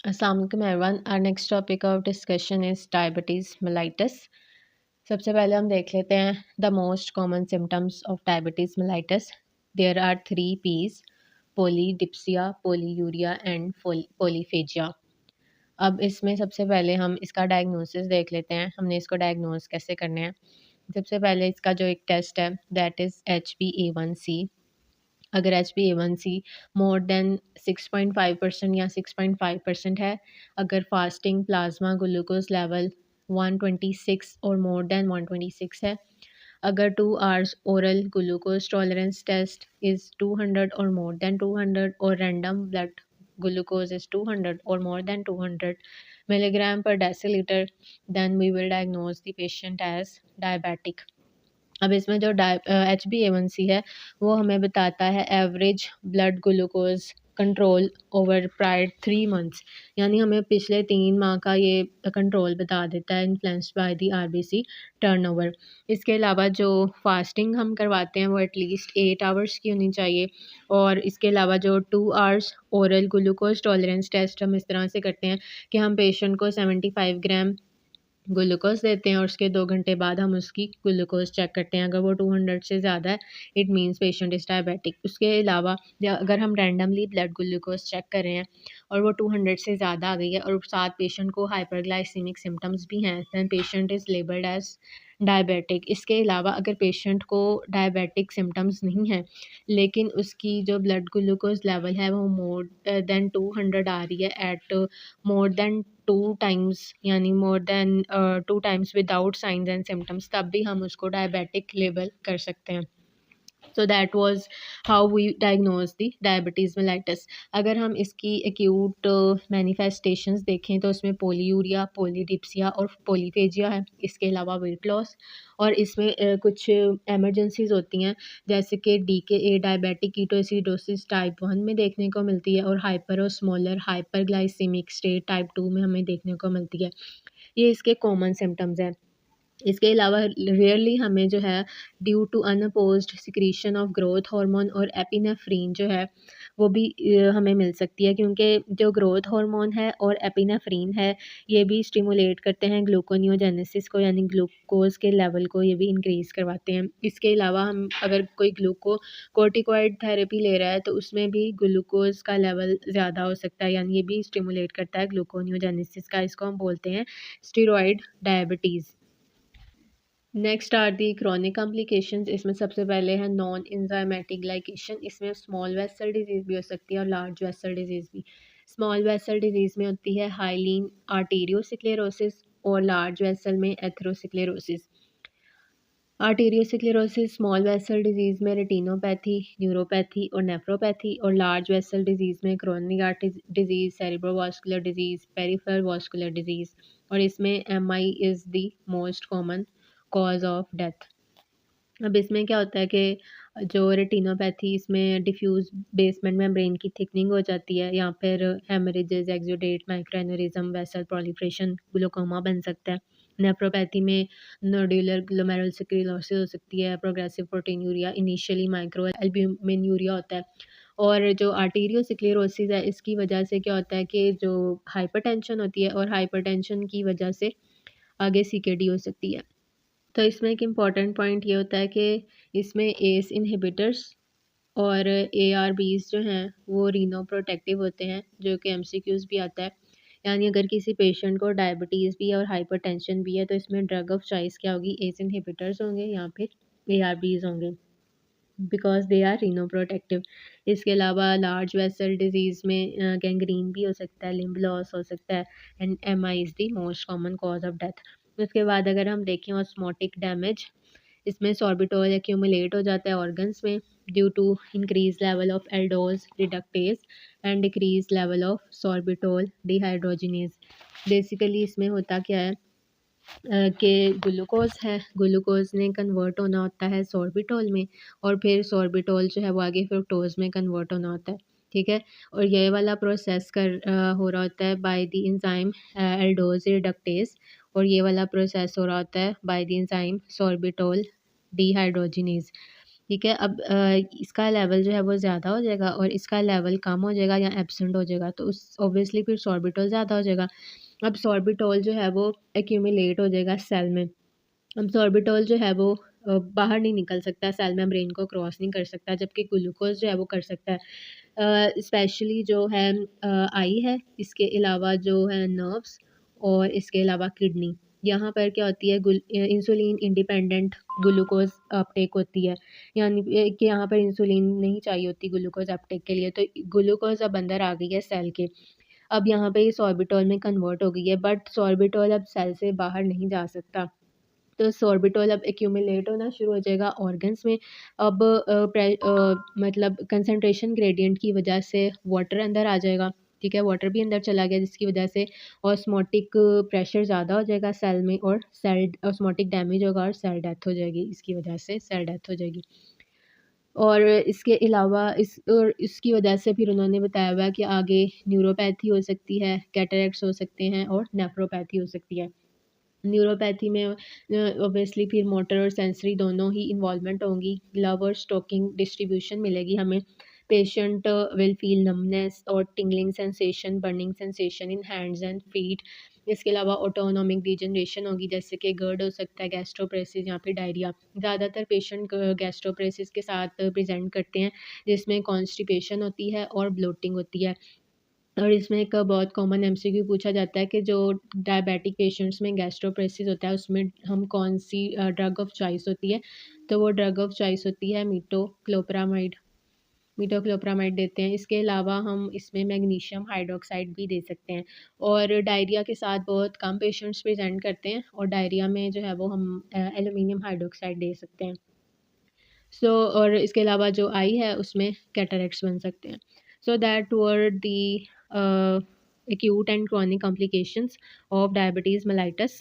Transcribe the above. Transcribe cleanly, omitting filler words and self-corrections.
अस्सलाम वालेकुम everyone. Our next topic of discussion is diabetes mellitus. सबसे पहले हम देख लेते हैं the most common symptoms of diabetes mellitus. There are 3 Ps: polydipsia, polyuria and polyphagia. अब इसमें सबसे पहले हम इसका डायग्नोसिस देख लेते हैं, हमने इसको डायग्नोस कैसे करने हैं। सबसे पहले इसका जो एक टेस्ट है दैट इज़ HbA1c। अगर HbA1c मोर देन 6.5% या 6.5% है, अगर फास्टिंग प्लाज्मा ग्लूकोज लेवल 126 और मोर देन 126 है, अगर 2 hours oral glucose tolerance test is 200 और मोर देन 200 और रैंडम ब्लड ग्लूकोज इज़ 200 और more than 200 milligram per deciliter, then we will diagnose the patient as diabetic. अब इसमें जो HbA1c है वो हमें बताता है average blood glucose control over prior 3 months, यानी हमें पिछले 3 माह का ये कंट्रोल बता देता है influenced by the RBC turnover. इसके अलावा जो फास्टिंग हम करवाते हैं वो एटलीस्ट 8 आवर्स की होनी चाहिए, और इसके अलावा जो 2 hours oral glucose tolerance test हम इस तरह से करते हैं कि हम पेशेंट को 75 ग्राम ग्लूकोज़ देते हैं और उसके 2 घंटे बाद हम उसकी ग्लूकोज़ चेक करते हैं। अगर वो 200 से ज़्यादा है, it means patient is diabetic. उसके अलावा या अगर हम रैंडमली ब्लड ग्लूकोज़ चेक कर रहे हैं और वो 200 से ज़्यादा आ गई है और साथ पेशेंट को हाइपरग्लाइसेमिक सिम्पटम्स भी हैं, then patient is labelled as diabetic. इसके अलावा अगर पेशेंट को डायबिटिक सिम्पटम्स नहीं हैं, लेकिन उसकी जो ब्लड ग्लूकोज़ लेवल है वो मोर देन 200 आ रही है एट मोर देन 2 टाइम्स, यानी more than 2 times without signs and symptoms, तब भी हम उसको डायबिटिक लेबल कर सकते हैं। So that was how we diagnose the diabetes mellitus. अगर हम इसकी एक्यूट मैनिफेस्टेशंस देखें तो इसमें पोलीयूरिया, पोलीडिप्सिया और पोलीफेजिया है। इसके अलावा वेट लॉस, और इसमें कुछ एमरजेंसीज होती हैं जैसे कि DKA डायबिटिक कीटोएसिडोसिस टाइप 1 में देखने को मिलती है, और हाइपरोस्मोलर हाइपरग्लाइसेमिक स्टेट टाइप 2 में हमें देखने को मिलती है। ये इसके कॉमन सिम्टम्स हैं। इसके अलावा रेयरली हमें जो है due to unopposed secretion of growth hormone और एपिनेफ्रीन जो है वो भी हमें मिल सकती है, क्योंकि जो ग्रोथ हार्मोन है और एपिनेफ्रीन है ये भी स्टिमुलेट करते हैं ग्लूकोनियोजेनेसिस को, यानी ग्लूकोज के लेवल को ये भी इंक्रीज़ करवाते हैं। इसके अलावा हम अगर कोई कोर्टिकोइड थेरेपी ले रहा है तो उसमें भी ग्लूकोज का लेवल ज़्यादा हो सकता है, यानी ये भी स्टिमुलेट करता है ग्लूकोनियोजेनेसिस का। इसको हम बोलते हैं steroid diabetes. Next are the chronic complications. इसमें सबसे पहले है नॉन एंजाइमेटिक ग्लाइकेशन। इसमें स्मॉल वेसल डिजीज़ भी हो सकती है और लार्ज वेसल डिजीज़ भी। स्मॉल वेसल डिजीज़ में होती है हाइलीन आर्टीरियोस्क्लेरोसिस और लार्ज वेसल में atherosclerosis. Arteriosclerosis small vessel disease में रेटिनोपैथी, न्यूरोपैथी और नेफ्रोपैथी, और लार्ज वेसल डिजीज़ में chronic artery disease, cerebrovascular disease, peripheral vascular disease, और इसमें MI is the most common cause of death. अब इसमें क्या होता है कि जो रेटिनोपैथी, इसमें डिफ्यूज़ बेसमेंट मेम्ब्रेन की थिकनिंग हो जाती है, या फिर haemorrhages, exudate, micro aneurysm, vessel proliferation, glaucoma बन सकता है। नेफ्रोपैथी में नोड्यूलर ग्लोमेरुलर हो सकती है, प्रोग्रेसिव प्रोटीनूरिया, इनिशियली माइक्रो एल्ब्यूमिनूरिया होता है। और जो आर्टीरियोस्क्लेरोसिस है इसकी वजह से क्या होता है कि जो हाइपरटेंशन होती है, और हाइपरटेंशन की वजह से आगे CKD हो सकती है। तो इसमें एक इम्पॉर्टेंट पॉइंट ये होता है कि इसमें एस इनहिबिटर्स और ARBs जो हैं वो रीनो प्रोटेक्टिव होते हैं, जो कि MCQs भी आता है। यानी अगर किसी पेशेंट को डायबिटीज़ भी है और हाइपरटेंशन भी है तो इसमें ड्रग ऑफ चॉइस क्या होगी, एस इनहिबिटर्स होंगे या फिर ARBs होंगे, because they are renoprotective. इसके अलावा लार्ज वेसल डिजीज़ में गैंग्रीन भी हो सकता है, लिम्ब लॉस हो सकता है, and MI is the most common cause of death. उसके बाद अगर हम देखें ऑस्मोटिक डैमेज, इसमें सॉर्बिटॉल एक्यूमुलेट हो जाता है ऑर्गन्स में due to increase level of aldose reductase and decrease level of sorbitol dehydrogenase. Basically इसमें होता क्या है कि ग्लूकोज है, ग्लूकोज ने कन्वर्ट होना होता है सॉर्बिटॉल में, और फिर सॉर्बिटॉल जो है वो आगे फ्रुक्टोज में कन्वर्ट होना होता है। ठीक है, और ये वाला प्रोसेस हो रहा होता है by the enzyme aldose reductase, और ये वाला प्रोसेस हो रहा होता है by the enzyme sorbitol dehydrogenase. ठीक है। अब इसका लेवल जो है वो ज़्यादा हो जाएगा और इसका लेवल कम हो जाएगा या एब्सेंट हो जाएगा, तो उस ऑब्वियसली फिर सॉर्बिटॉल ज़्यादा हो जाएगा। अब सॉर्बिटॉल जो है वो एक्यूमुलेट हो जाएगा सेल में। अब सॉर्बिटॉल जो है वो बाहर नहीं निकल सकता, सेल मेम्ब्रेन को क्रॉस नहीं कर सकता, जबकि ग्लूकोज़ जो है वो कर सकता है। स्पेशली जो है आई है, इसके अलावा जो है नर्व्स और इसके अलावा किडनी। यहाँ पर क्या होती है, इंसुलिन इंडिपेंडेंट ग्लूकोज़ अपटेक होती है, यानी कि यहाँ पर इंसुलिन नहीं चाहिए होती ग्लूकोज़ अपटेक के लिए, तो ग्लूकोज़ अब अंदर आ गई है सेल के। अब यहाँ पे ये सॉर्बिटॉल में कन्वर्ट हो गई है, बट सॉर्बिटॉल अब सेल से बाहर नहीं जा सकता। तो सॉर्बिटॉल अब एक्यूमुलेट होना शुरू हो जाएगा ऑर्गन्स में। अब मतलब कंसंट्रेशन ग्रेडियंट की वजह से वाटर अंदर आ जाएगा, ठीक है, वाटर भी अंदर चला गया, जिसकी वजह से ऑस्मोटिक प्रेशर ज़्यादा हो जाएगा सेल में और सेल ऑस्मोटिक डैमेज होगा और सेल डेथ हो जाएगी, इसकी वजह से सेल डेथ हो जाएगी। और इसके अलावा इसकी वजह से फिर उन्होंने बताया हुआ है कि आगे न्यूरोपैथी हो सकती है, कैटरेक्ट्स हो सकते हैं और नेफ्रोपैथी हो सकती है। न्यूरोपैथी में ऑब्वियसली फिर मोटर और सेंसरी दोनों ही इन्वॉल्वमेंट होंगी, ग्लव और स्टोकिंग डिस्ट्रीब्यूशन मिलेगी हमें। पेशेंट विल फील नमनेस और tingling sensation, burning sensation in hands and feet. इसके अलावा ऑटोनॉमिक डिजनरेशन होगी, जैसे कि गर्ड हो सकता है, गैस्ट्रोप्रेसिस या फिर डायरिया। ज़्यादातर पेशेंट गैस्ट्रोप्रेसिस के साथ प्रेजेंट करते हैं, जिसमें कॉन्स्टिपेशन होती है और ब्लोटिंग होती है। और इसमें एक बहुत कॉमन एमसीक्यू पूछा जाता है कि जो डायबिटिक पेशेंट्स में गैस्ट्रोप्रेसिस होता है, उसमें हम कौन-सी ड्रग ऑफ चॉइस होती है, तो वो ड्रग ऑफ चॉइस होती है मीटोक्लोप्रामाइड देते हैं। इसके अलावा हम इसमें मैग्नीशियम हाइड्रॉक्साइड भी दे सकते हैं। और डायरिया के साथ बहुत कम पेशेंट्स प्रेज़ेंट करते हैं और डायरिया में जो है वो हम एल्यूमीनियम हाइड्रॉक्साइड दे सकते हैं। और इसके अलावा जो आई है उसमें कैटरेक्ट्स बन सकते हैं। So that were the acute and chronic complications of diabetes mellitus.